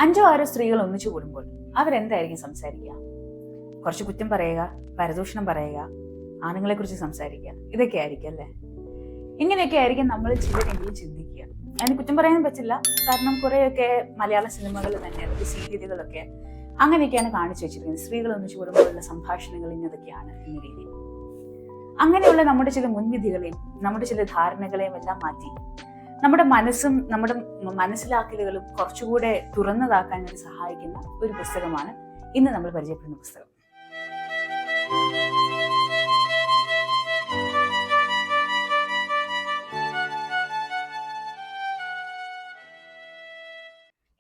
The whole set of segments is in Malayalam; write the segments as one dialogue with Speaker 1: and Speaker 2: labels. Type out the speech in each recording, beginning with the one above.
Speaker 1: 5 6 സ്ത്രീകൾ ഒന്നിച്ചു കൂടുമ്പോൾ അവരെന്തായിരിക്കും സംസാരിക്കുക? കുറച്ച് കുറ്റം പറയുക, പരദൂഷണം പറയുക, ആണുങ്ങളെ കുറിച്ച് സംസാരിക്കുക, ഇതൊക്കെ ആയിരിക്കും അല്ലേ? ഇങ്ങനെയൊക്കെ ആയിരിക്കും നമ്മൾ ചിലരെങ്കിലും ചിന്തിക്കുക. അതിന് കുറ്റം പറയാൻ പറ്റില്ല, കാരണം കുറേയൊക്കെ മലയാള സിനിമകൾ തന്നെ, അല്ലെങ്കിൽ സീരിയലുകളൊക്കെ അങ്ങനെയൊക്കെയാണ് കാണിച്ചു വെച്ചിരിക്കുന്നത്. സ്ത്രീകൾ ഒന്നിച്ചു കൂടുമ്പോഴുള്ള സംഭാഷണങ്ങൾ ഇന്നതൊക്കെയാണ് എന്ന രീതിയിൽ. അങ്ങനെയുള്ള നമ്മുടെ ചില മുൻവിധികളെയും നമ്മുടെ ചില ധാരണകളെയും എല്ലാം മാറ്റി നമ്മുടെ മനസ്സും നമ്മുടെ മനസ്സിലാക്കലുകളും കുറച്ചുകൂടെ തുറന്നതാക്കാൻ വേണ്ടി സഹായിക്കുന്ന ഒരു പുസ്തകമാണ് ഇന്ന് നമ്മൾ പരിചയപ്പെടുന്ന പുസ്തകം.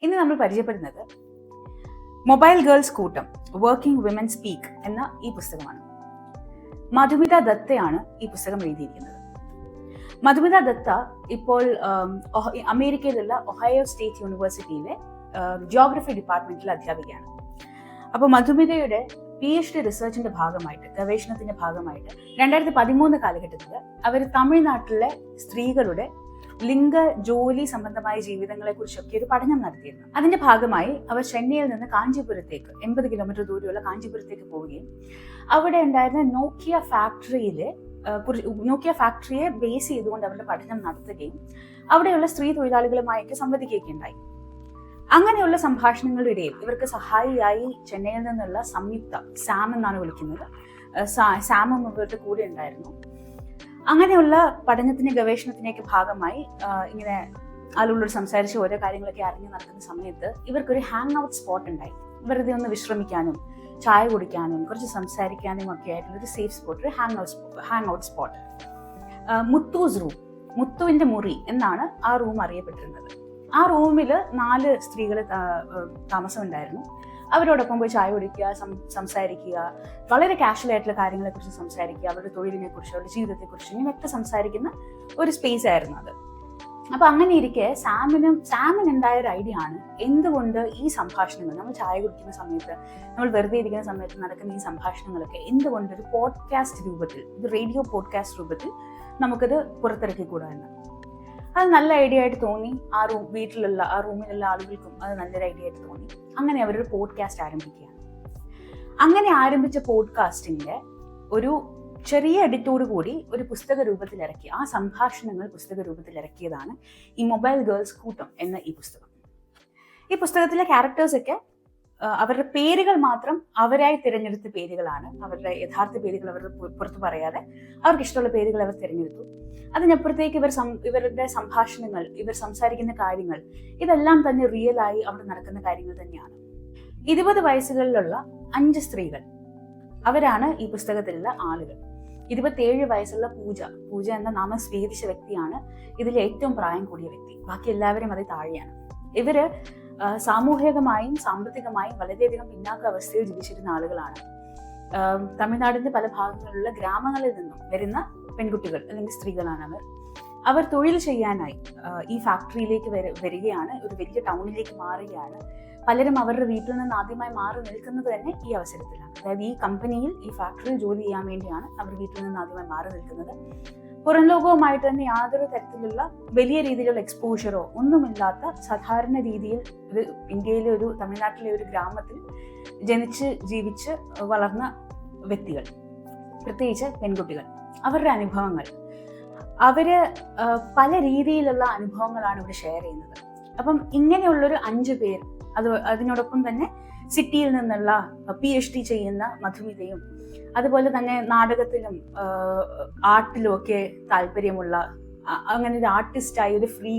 Speaker 1: ഇന്ന് നമ്മൾ പരിചയപ്പെടുന്നത് മൊബൈൽ ഗേൾസ് കൂട്ടം, വർക്കിംഗ് വിമൻ സ്പീക്ക് എന്ന ഈ പുസ്തകമാണ്. മധുമിത ദത്തയാണ് ഈ പുസ്തകം എഴുതിയിരിക്കുന്നത്. മധുമിത ദത്ത ഇപ്പോൾ അമേരിക്കയിലുള്ള ഒഹയോ സ്റ്റേറ്റ് യൂണിവേഴ്സിറ്റിയിലെ ജിയോഗ്രഫി ഡിപ്പാർട്ട്മെന്റിൽ അധ്യാപികയാണ്. അപ്പോൾ മധുമിതയുടെ PhD റിസർച്ചിന്റെ ഭാഗമായിട്ട്, ഗവേഷണത്തിന്റെ ഭാഗമായിട്ട് 2013 കാലഘട്ടത്തിൽ അവർ തമിഴ്നാട്ടിലെ സ്ത്രീകളുടെ ലിംഗ ജോലി സംബന്ധമായ ജീവിതങ്ങളെ കുറിച്ചൊക്കെ ഒരു പഠനം നടത്തിയിരുന്നു. അതിന്റെ ഭാഗമായി അവർ ചെന്നൈയിൽ നിന്ന് കാഞ്ചീപുരത്തേക്ക് 80 കിലോമീറ്റർ ദൂരെയുള്ള കാഞ്ചീപുരത്തേക്ക് പോവുകയും അവിടെ ഉണ്ടായിരുന്ന നോക്കിയ ഫാക്ടറിയെ ബേസ് ചെയ്തുകൊണ്ട് അവരുടെ പഠനം നടത്തുകയും അവിടെയുള്ള സ്ത്രീ തൊഴിലാളികളുമായൊക്കെ സംവദിക്കുകയൊക്കെ ഉണ്ടായി. അങ്ങനെയുള്ള സംഭാഷണങ്ങളുടെ ഇടയിൽ ഇവർക്ക് സഹായിയായി ചെന്നൈയിൽ നിന്നുള്ള സംയുക്ത, സാം എന്നാണ് വിളിക്കുന്നത്, സാമും ഇവരുടെ കൂടെ ഉണ്ടായിരുന്നു. അങ്ങനെയുള്ള പഠനത്തിന്റെ ഗവേഷണത്തിന്റെയൊക്കെ ഭാഗമായി ഇങ്ങനെ ആളുകളോട് സംസാരിച്ച് ഓരോ കാര്യങ്ങളൊക്കെ അറിഞ്ഞു നടക്കുന്ന സമയത്ത് ഇവർക്കൊരു ഹാങ് ഔട്ട് സ്പോട്ട് ഉണ്ടായി. വെറുതെ ഒന്ന് വിശ്രമിക്കാനും ചായ കുടിക്കാനും കുറച്ച് സംസാരിക്കാനും ഒക്കെ ആയിട്ടുള്ള ഒരു സേഫ് സ്പോട്ട്, ഒരു hang out spot. Muthu's room, മുത്തുവിന്റെ മുറി എന്നാണ് ആ റൂം അറിയപ്പെട്ടിരുന്നത്. ആ റൂമിൽ 4 സ്ത്രീകൾ താമസമുണ്ടായിരുന്നു. അവരോടൊപ്പം പോയി ചായ കുടിക്കുക, സംസാരിക്കുക, വളരെ കാഷ്വൽ ആയിട്ടുള്ള കാര്യങ്ങളെ കുറിച്ച് സംസാരിക്കുക, അവരുടെ തൊഴിലിനെ കുറിച്ച്, അവരുടെ ജീവിതത്തെ കുറിച്ച് ഇങ്ങനെയൊക്കെ സംസാരിക്കുന്ന ഒരു സ്പേസ് ആയിരുന്നു അത്. അപ്പൊ അങ്ങനെ ഇരിക്കെ സാമിന് ഉണ്ടായ ഒരു ഐഡിയ ആണ്, എന്തുകൊണ്ട് ഈ സംഭാഷണങ്ങൾ നമ്മൾ ചായ കുടിക്കുന്ന സമയത്ത്, നമ്മൾ വെറുതെ ഇരിക്കുന്ന സമയത്ത് നടക്കുന്ന ഈ സംഭാഷണങ്ങളൊക്കെ എന്തുകൊണ്ട് ഒരു പോഡ്കാസ്റ്റ് രൂപത്തിൽ, ഒരു റേഡിയോ പോഡ്കാസ്റ്റ് രൂപത്തിൽ നമുക്കത് പുറത്തിറക്കിക്കൂടാ എന്ന്. അത് നല്ല ഐഡിയ ആയിട്ട് തോന്നി. ആ റൂമിലുള്ള ആളുകൾക്കും അത് നല്ലൊരു ഐഡിയ ആയിട്ട് തോന്നി. അങ്ങനെ അവരൊരു പോഡ്കാസ്റ്റ് ആരംഭിക്കുകയാണ്. അങ്ങനെ ആരംഭിച്ച പോഡ്കാസ്റ്റിന്റെ ഒരു ചെറിയ എഡിറ്റോട് കൂടി ഒരു പുസ്തക രൂപത്തിൽ ഇറക്കി, ആ സംഭാഷണങ്ങൾ പുസ്തക രൂപത്തിൽ ഇറക്കിയതാണ് ഈ മൊബൈൽ ഗേൾസ് കൂട്ടം എന്ന ഈ പുസ്തകം. ഈ പുസ്തകത്തിലെ ക്യാരക്ടേഴ്സൊക്കെ അവരുടെ പേരുകൾ മാത്രം അവരായി തിരഞ്ഞെടുത്ത പേരുകളാണ്. അവരുടെ യഥാർത്ഥ പേരുകൾ അവർ പുറത്തു പറയാതെ അവർക്ക് ഇഷ്ടമുള്ള പേരുകൾ അവർ തിരഞ്ഞെടുത്തു. അതിനപ്പുറത്തേക്ക് ഇവരുടെ സംഭാഷണങ്ങൾ, ഇവർ സംസാരിക്കുന്ന കാര്യങ്ങൾ, ഇതെല്ലാം തന്നെ റിയലായി അവിടെ നടക്കുന്ന കാര്യങ്ങൾ തന്നെയാണ്. 20 വയസ്സുകളിലുള്ള 5 സ്ത്രീകൾ, അവരാണ് ഈ പുസ്തകത്തിലുള്ള ആളുകൾ. 27 വയസ്സുള്ള പൂജ എന്ന നാമം സ്വീകരിച്ച വ്യക്തിയാണ് ഇതിലെ ഏറ്റവും പ്രായം കൂടിയ വ്യക്തി. ബാക്കി എല്ലാവരും അതിൽ താഴെയാണ്. ഇവര് സാമൂഹികമായും സാമ്പത്തികമായും വളരെയധികം പിന്നാക്ക അവസ്ഥയിൽ ജീവിച്ചിരുന്ന ആളുകളാണ്. തമിഴ്നാടിന്റെ പല ഭാഗങ്ങളിലുള്ള ഗ്രാമങ്ങളിൽ നിന്നും വരുന്ന പെൺകുട്ടികൾ അല്ലെങ്കിൽ സ്ത്രീകളാണ് അവർ തൊഴിൽ ചെയ്യാനായി ഈ ഫാക്ടറിയിലേക്ക് വരികയാണ്, ഒരു വലിയ ടൗണിലേക്ക് മാറുകയാണ്. പലരും അവരുടെ വീട്ടിൽ നിന്ന് ആദ്യമായി മാറി നിൽക്കുന്നത് തന്നെ ഈ അവസരത്തിലാണ്. അതായത് ഈ കമ്പനിയിൽ, ഈ ഫാക്ടറിയിൽ ജോലി ചെയ്യാൻ വേണ്ടിയാണ് അവർ വീട്ടിൽ നിന്ന് ആദ്യമായി മാറി നിൽക്കുന്നത്. പുറം ലോകവുമായിട്ട് തന്നെ യാതൊരു തരത്തിലുള്ള വലിയ രീതിയിലുള്ള എക്സ്പോഷറോ ഒന്നുമില്ലാത്ത സാധാരണ രീതിയിൽ ഇന്ത്യയിലെ ഒരു തമിഴ്നാട്ടിലെ ഒരു ഗ്രാമത്തിൽ ജനിച്ച് ജീവിച്ച് വളർന്ന വ്യക്തികൾ, പ്രത്യേകിച്ച് പെൺകുട്ടികൾ, അവരുടെ അനുഭവങ്ങൾ, അവര് പല രീതിയിലുള്ള അനുഭവങ്ങളാണ് ഇവിടെ ഷെയർ ചെയ്യുന്നത്. അപ്പം ഇങ്ങനെയുള്ളൊരു 5 പേർ, അതിനോടൊപ്പം തന്നെ സിറ്റിയിൽ നിന്നുള്ള PhD ചെയ്യുന്ന മധുമിതയും, അതുപോലെ തന്നെ നാടകത്തിലും ആർട്ടിലും ഒക്കെ താല്പര്യമുള്ള, അങ്ങനെ ഒരു ആർട്ടിസ്റ്റായി ഒരു ഫ്രീ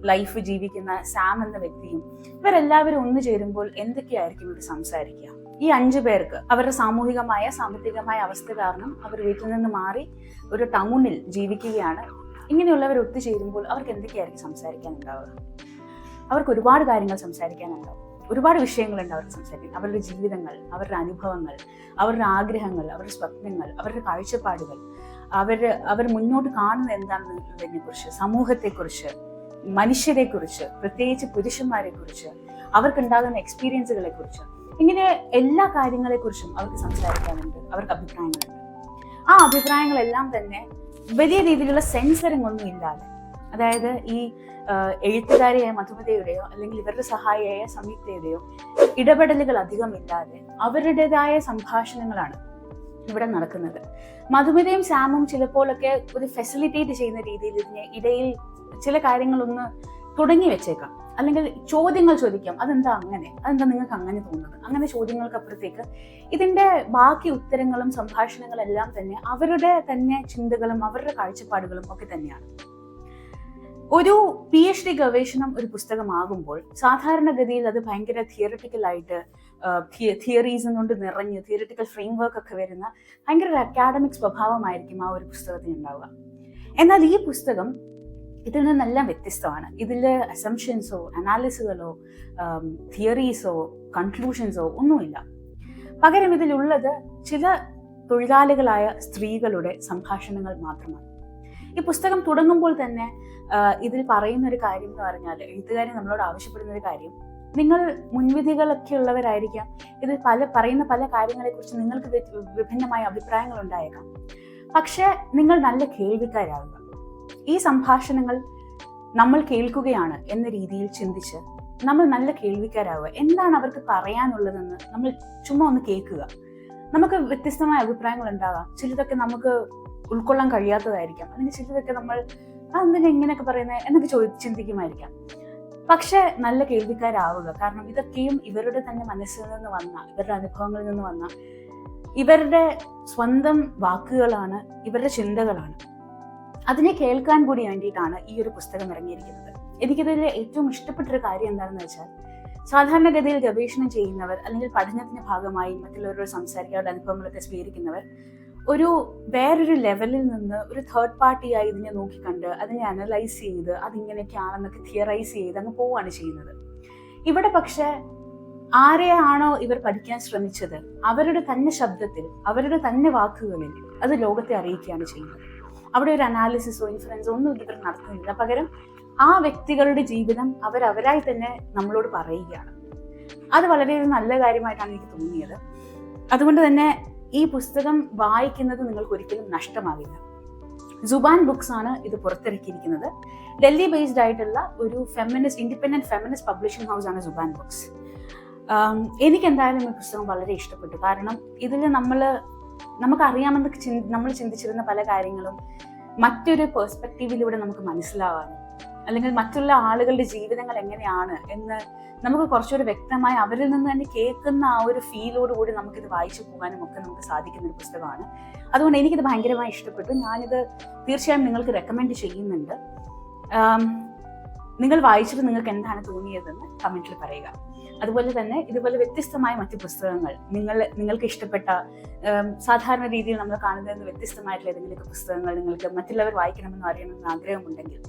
Speaker 1: ലൈഫ് ജീവിക്കുന്ന സാം എന്ന വ്യക്തിയും, ഇവരെല്ലാവരും ഒന്നു ചേരുമ്പോൾ എന്തൊക്കെയായിരിക്കും ഇവർ സംസാരിക്കുക? ഈ 5 പേർക്ക് അവരുടെ സാമൂഹികമായ സാമ്പത്തികമായ അവസ്ഥ കാരണം അവർ വീട്ടിൽ നിന്ന് മാറി ഒരു ടൗണിൽ ജീവിക്കുകയാണ്. ഇങ്ങനെയുള്ളവർ ഒത്തുചേരുമ്പോൾ അവർക്ക് എന്തൊക്കെയായിരിക്കും സംസാരിക്കാനുണ്ടാവുക? അവർക്ക് ഒരുപാട് കാര്യങ്ങൾ സംസാരിക്കാനുണ്ടാവും, ഒരുപാട് വിഷയങ്ങളുണ്ട് അവർക്ക് സംസാരിക്കാൻ. അവരുടെ ജീവിതങ്ങൾ, അവരുടെ അനുഭവങ്ങൾ, അവരുടെ ആഗ്രഹങ്ങൾ, അവരുടെ സ്വപ്നങ്ങൾ, അവരുടെ കാഴ്ചപ്പാടുകൾ, അവർ മുന്നോട്ട് കാണുന്നത് എന്താണെന്നതിനെ കുറിച്ച്, സമൂഹത്തെക്കുറിച്ച്, മനുഷ്യരെക്കുറിച്ച്, പ്രത്യേകിച്ച് പുരുഷന്മാരെ കുറിച്ച്, അവർക്കുണ്ടാകുന്ന എക്സ്പീരിയൻസുകളെ കുറിച്ച്, ഇങ്ങനെ എല്ലാ കാര്യങ്ങളെക്കുറിച്ചും അവർക്ക് സംസാരിക്കാനുണ്ട്, അവർക്ക് അഭിപ്രായങ്ങളുണ്ട്. ആ അഭിപ്രായങ്ങളെല്ലാം തന്നെ വലിയ രീതിയിലുള്ള സെൻസറിങ് ഒന്നും ഇല്ലാതെ അതായത് ഈ എഴുത്തുകാരിയായ മധുമിതയുടെയോ അല്ലെങ്കിൽ ഇവരുടെ സഹായിയായ സംയുക്തയുടെയോ ഇടപെടലുകൾ അധികമില്ലാതെ അവരുടേതായ സംഭാഷണങ്ങളാണ് ഇവിടെ നടക്കുന്നത്. മധുമിതയും സാമും ചിലപ്പോഴൊക്കെ ഒരു ഫെസിലിറ്റേറ്റ് ചെയ്യുന്ന രീതിയിൽ ഇതിന് ഇടയിൽ ചില കാര്യങ്ങളൊന്ന് തുടങ്ങി വെച്ചേക്കാം, അല്ലെങ്കിൽ ചോദ്യങ്ങൾ ചോദിക്കാം, അതെന്താ നിങ്ങൾക്ക് അങ്ങനെ തോന്നുന്നത്, അങ്ങനെ ചോദ്യങ്ങൾക്ക് അപ്പുറത്തേക്ക് ഇതിന്റെ ബാക്കി ഉത്തരങ്ങളും സംഭാഷണങ്ങളെല്ലാം തന്നെ അവരുടെ തന്നെ ചിന്തകളും അവരുടെ കാഴ്ചപ്പാടുകളും ഒക്കെ തന്നെയാണ്. ഒരു PhD ഗവേഷണം ഒരു പുസ്തകമാകുമ്പോൾ സാധാരണഗതിയിൽ അത് ഭയങ്കര തിയറിറ്റിക്കലായിട്ട് തിയറീസ് കൊണ്ട് നിറഞ്ഞ് തിയറിറ്റിക്കൽ ഫ്രെയിംവർക്ക് ഒക്കെ വരുന്ന ഭയങ്കര ഒരു അക്കാഡമിക് സ്വഭാവമായിരിക്കും ആ ഒരു പുസ്തകത്തിന് ഉണ്ടാവുക. എന്നാൽ ഈ പുസ്തകം ഇതിൽ നിന്നെല്ലാം വ്യത്യസ്തമാണ്. ഇതിൽ അസംഷൻസോ അനാലിസുകളോ തിയറീസോ കൺക്ലൂഷൻസോ ഒന്നുമില്ല. പകരം ഇതിലുള്ളത് ചില തൊഴിലാളികളായ സ്ത്രീകളുടെ സംഭാഷണങ്ങൾ മാത്രമാണ്. ഈ പുസ്തകം തുടങ്ങുമ്പോൾ തന്നെ ഇതിൽ പറയുന്ന ഒരു കാര്യം എന്ന് പറഞ്ഞാൽ, എഴുത്തുകാരി നമ്മളോട് ആവശ്യപ്പെടുന്ന ഒരു കാര്യം, നിങ്ങൾ മുൻവിധികളൊക്കെ ഉള്ളവരായിരിക്കാം, ഇത് പറയുന്ന പല കാര്യങ്ങളെക്കുറിച്ച് നിങ്ങൾക്ക് വിഭിന്നമായ അഭിപ്രായങ്ങൾ ഉണ്ടായേക്കാം, പക്ഷെ നിങ്ങൾ നല്ല കേൾവിക്കാരാകുക. ഈ സംഭാഷണങ്ങൾ നമ്മൾ കേൾക്കുകയാണ് എന്ന രീതിയിൽ ചിന്തിച്ച് നമ്മൾ നല്ല കേൾവിക്കാരാവുക. എന്താണ് അവർക്ക് പറയാനുള്ളതെന്ന് നമ്മൾ ചുമ്മാ ഒന്ന് കേൾക്കുക. നമുക്ക് വ്യത്യസ്തമായ അഭിപ്രായങ്ങൾ ഉണ്ടാകാം, ചിലതൊക്കെ നമുക്ക് ഉൾക്കൊള്ളാൻ കഴിയാത്തതായിരിക്കാം, അല്ലെങ്കിൽ ചിലതൊക്കെ നമ്മൾ അതെന്തിനാ ഇങ്ങനെയൊക്കെ പറയുന്നത് എന്നൊക്കെ ചിന്തിക്കുമായിരിക്കാം. പക്ഷെ നല്ല കേൾവിക്കാരാവുക. കാരണം ഇതൊക്കെയും ഇവരുടെ തന്നെ മനസ്സിൽ നിന്ന് വന്ന, ഇവരുടെ അനുഭവങ്ങളിൽ നിന്ന് വന്ന, ഇവരുടെ സ്വന്തം വാക്കുകളാണ്, ഇവരുടെ ചിന്തകളാണ്. അതിനെ കേൾക്കാൻ കൂടി വേണ്ടിയിട്ടാണ് ഈ ഒരു പുസ്തകം ഇറങ്ങിയിരിക്കുന്നത്. എനിക്കിതിൽ ഏറ്റവും ഇഷ്ടപ്പെട്ടൊരു കാര്യം എന്താണെന്ന് വെച്ചാൽ, സാധാരണഗതിയിൽ ഗവേഷണം ചെയ്യുന്നവർ അല്ലെങ്കിൽ പഠനത്തിന്റെ ഭാഗമായി മറ്റുള്ളവരോട് സംസാരിക്കാനുള്ള അനുഭവങ്ങളൊക്കെ സ്വീകരിക്കുന്നവർ ഒരു വേറൊരു ലെവലിൽ നിന്ന് ഒരു തേർഡ് പാർട്ടിയായി ഇതിനെ നോക്കിക്കണ്ട് അതിനെ അനലൈസ് ചെയ്ത് അതിങ്ങനെയൊക്കെയാണെന്നൊക്കെ തിയറൈസ് ചെയ്ത് അങ്ങ് പോവുകയാണ് ചെയ്യുന്നത്. ഇവിടെ പക്ഷെ ആരെയാണോ ഇവർ പഠിക്കാൻ ശ്രമിച്ചത് അവരുടെ തന്നെ ശബ്ദത്തിൽ, അവരുടെ തന്നെ വാക്കുകളിൽ അത് ലോകത്തെ അറിയിക്കുകയാണ് ചെയ്യുന്നത്. അവിടെ ഒരു അനാലിസിസോ ഇൻഫ്ലുവൻസോ ഒന്നും ഇവർ നടത്തുന്നില്ല. പകരം ആ വ്യക്തികളുടെ ജീവിതം അവരായി തന്നെ നമ്മളോട് പറയുകയാണ്. അത് വളരെ നല്ല കാര്യമായിട്ടാണ് എനിക്ക് തോന്നിയത്. അതുകൊണ്ട് തന്നെ ഈ പുസ്തകം വായിക്കുന്നത് നിങ്ങൾക്ക് ഒരിക്കലും നഷ്ടമാവില്ല. സുബാൻ ബുക്സ് ആണ് ഇത് പുറത്തിറക്കിയിരിക്കുന്നത്. ഡൽഹി ബേസ്ഡ് ആയിട്ടുള്ള ഒരു ഇൻഡിപെൻഡന്റ് ഫെമിനിസ്റ്റ് പബ്ലിഷിംഗ് ഹൗസ് ആണ് സുബാൻ ബുക്സ്. എനിക്ക് എന്തായാലും ഈ പുസ്തകം വളരെ ഇഷ്ടപ്പെട്ടു. കാരണം ഇതിൽ നമുക്കറിയാമെന്ന് നമ്മൾ ചിന്തിച്ചിരുന്ന പല കാര്യങ്ങളും മറ്റൊരു പെർസ്പെക്റ്റീവിലൂടെ നമുക്ക് മനസ്സിലാവാനും, അല്ലെങ്കിൽ മറ്റുള്ള ആളുകളുടെ ജീവിതങ്ങൾ എങ്ങനെയാണ് എന്ന് നമുക്ക് കുറച്ചുകൂടി വ്യക്തമായി അവരിൽ നിന്ന് തന്നെ കേൾക്കുന്ന ആ ഒരു ഫീലോടുകൂടി നമുക്കിത് വായിച്ചു പോകാനും ഒക്കെ നമുക്ക് സാധിക്കുന്ന ഒരു പുസ്തകമാണ്. അതുകൊണ്ട് എനിക്കിത് ഭയങ്കരമായി ഇഷ്ടപ്പെട്ടു. ഞാനിത് തീർച്ചയായും നിങ്ങൾക്ക് റെക്കമെൻഡ് ചെയ്യുന്നുണ്ട്. നിങ്ങൾ വായിച്ചിട്ട് നിങ്ങൾക്ക് എന്താണ് തോന്നിയതെന്ന് കമന്റിൽ പറയുക. അതുപോലെ തന്നെ ഇതുപോലെ വ്യത്യസ്തമായ മറ്റു പുസ്തകങ്ങൾ നിങ്ങൾക്ക് ഇഷ്ടപ്പെട്ട, സാധാരണ രീതിയിൽ നമ്മൾ കാണുന്നതിന് വ്യത്യസ്തമായിട്ടുള്ള ഏതെങ്കിലും പുസ്തകങ്ങൾ നിങ്ങൾക്ക് മറ്റുള്ളവർ വായിക്കണമെന്ന് അറിയണമെന്ന് ആഗ്രഹമുണ്ടെങ്കിൽ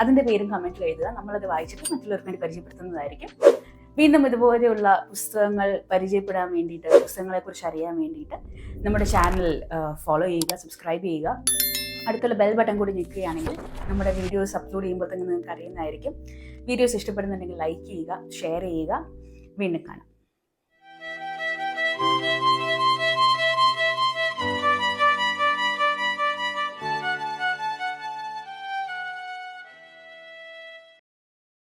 Speaker 1: അതിന്റെ പേരും കമന്റിൽ എഴുതുക. നമ്മളത് വായിച്ചിട്ട് മറ്റുള്ളവർക്ക് വേണ്ടി പരിചയപ്പെടുത്തുന്നതായിരിക്കും. വീണ്ടും ഇതുപോലെയുള്ള പുസ്തകങ്ങൾ പരിചയപ്പെടാൻ വേണ്ടിയിട്ട്, പുസ്തകങ്ങളെ കുറിച്ച് അറിയാൻ വേണ്ടിയിട്ട് നമ്മുടെ ചാനൽ ഫോളോ ചെയ്യുക, സബ്സ്ക്രൈബ് ചെയ്യുക. അടുത്തുള്ള ബെൽ ബട്ടൺ കൂടി ഞെക്കുകയാണെങ്കിൽ നമ്മുടെ വീഡിയോസ് അപ്ലോഡ് ചെയ്യുമ്പോൾ തന്നെ നിങ്ങൾക്ക് അറിയുന്നതായിരിക്കും. വീഡിയോസ് ഇഷ്ടപ്പെടുന്നുണ്ടെങ്കിൽ ലൈക്ക് ചെയ്യുക, ഷെയർ ചെയ്യുക. വീണ്ടും കാണാം.